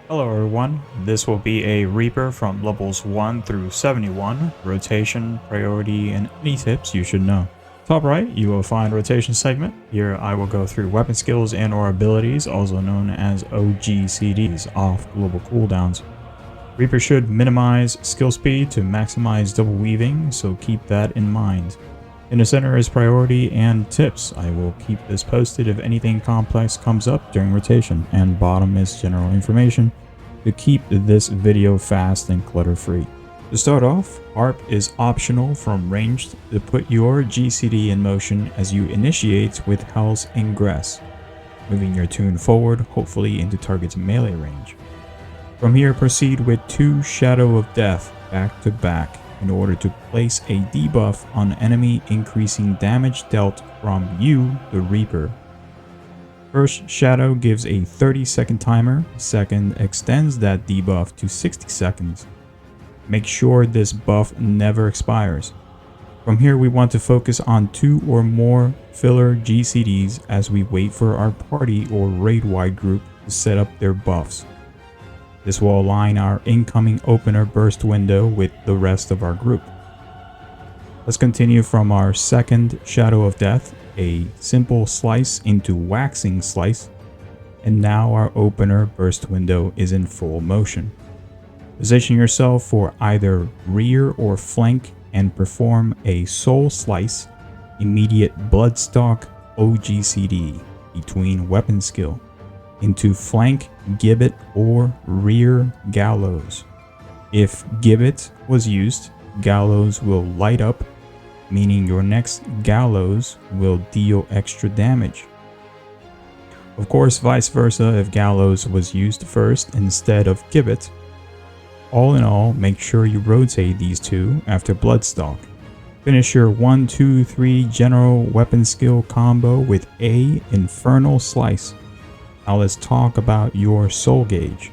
Hello everyone, this will be a Reaper from levels 1 through 71, rotation, priority, and any tips you should know. Top right, you will find rotation segment. Here I will go through weapon skills and or abilities, also known as OGCDs, off global cooldowns. Reaper should minimize skill speed to maximize double weaving, so keep that in mind. In the center is priority and tips. I will keep this posted if anything complex comes up during rotation, and bottom is general information to keep this video fast and clutter free. To start off, Harp is optional from ranged to put your GCD in motion as you initiate with Hell's Ingress, moving your tune forward, hopefully into target's melee range. From here, proceed with 2 Shadow of Death back to back in order to place a debuff on enemy, increasing damage dealt from you, the Reaper. First Shadow gives a 30-second timer, second extends that debuff to 60 seconds. Make sure this buff never expires. From here we want to focus on 2 or more filler GCDs as we wait for our party or raid-wide group to set up their buffs. This will align our incoming opener burst window with the rest of our group. Let's continue from our second Shadow of Death, a simple slice into waxing slice, and now our opener burst window is in full motion. Position yourself for either rear or flank and perform a soul slice, immediate bloodstock OGCD between weapon skill into flank gibbet or rear gallows. If gibbet was used, gallows will light up, meaning your next gallows will deal extra damage. Of course, vice versa if gallows was used first instead of gibbet. All in all, make sure you rotate these two after bloodstock. Finish your 1, 2, 3 general weapon skill combo with a infernal slice. Now let's talk about your soul gauge.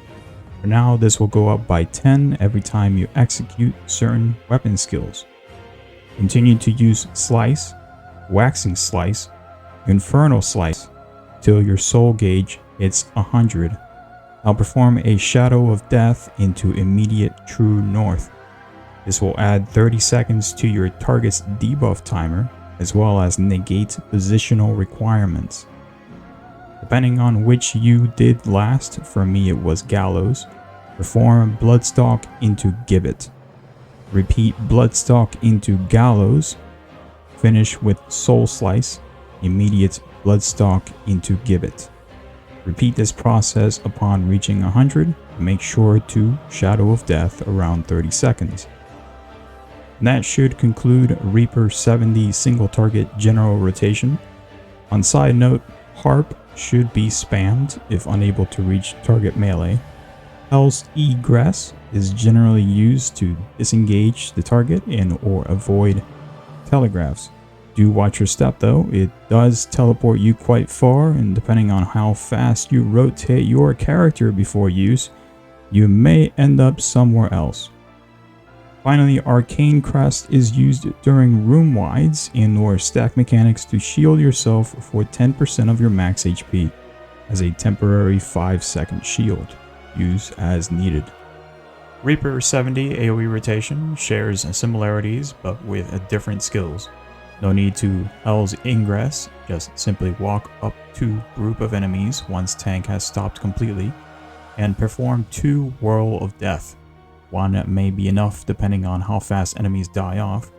For now, this will go up by 10 every time you execute certain weapon skills. Continue to use slice, waxing slice, infernal slice till your soul gauge hits 100. Now perform a Shadow of Death into immediate true north. This will add 30 seconds to your target's debuff timer, as well as negate positional requirements. Depending on which you did last, for me it was gallows, perform bloodstock into gibbet. Repeat bloodstock into gallows, finish with soul slice, immediate bloodstock into gibbet. Repeat this process upon reaching 100, make sure to Shadow of Death around 30 seconds. And that should conclude Reaper 70 single target general rotation. On side note, Harp should be spammed if unable to reach target melee. Hell's Egress is generally used to disengage the target and or avoid telegraphs. Do watch your step though, it does teleport you quite far, and depending on how fast you rotate your character before use, you may end up somewhere else. Finally, Arcane Crest is used during room wides and or stack mechanics to shield yourself for 10% of your max HP as a temporary 5-second shield. Use as needed. Reaper 70 AoE Rotation shares similarities but with different skills. No need to Hell's Ingress, just simply walk up to group of enemies once tank has stopped completely and perform 2 Whirl of Death. 1 may be enough depending on how fast enemies die off.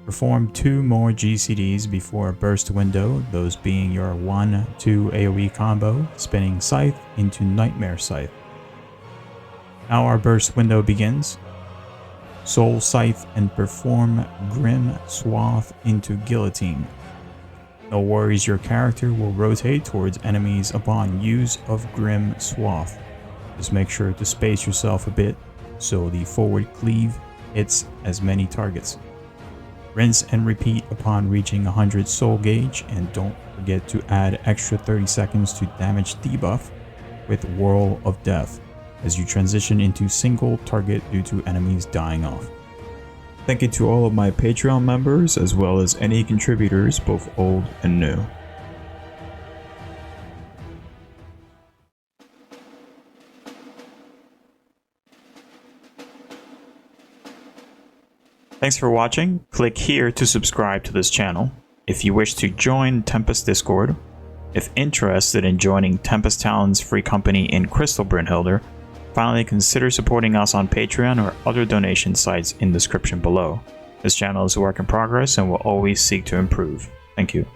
Perform 2 more GCDs before a burst window, those being your 1-2 AoE combo, spinning Scythe into Nightmare Scythe. Now our burst window begins. Soul Scythe and perform Grim Swath into Guillotine. No worries, your character will rotate towards enemies upon use of Grim Swath. Just make sure to space yourself a bit so the forward cleave hits as many targets. Rinse and repeat upon reaching 100 soul gauge, and don't forget to add extra 30 seconds to damage debuff with Whirl of Death as you transition into single target due to enemies dying off. Thank you to all of my Patreon members as well as any contributors, both old and new. Thanks for watching. Click here to subscribe to this channel. If you wish to join Tempest Discord, if interested in joining Tempest Talon's free company in Crystal Brynhilder, finally consider supporting us on Patreon or other donation sites in the description below. This channel is a work in progress and will always seek to improve. Thank you.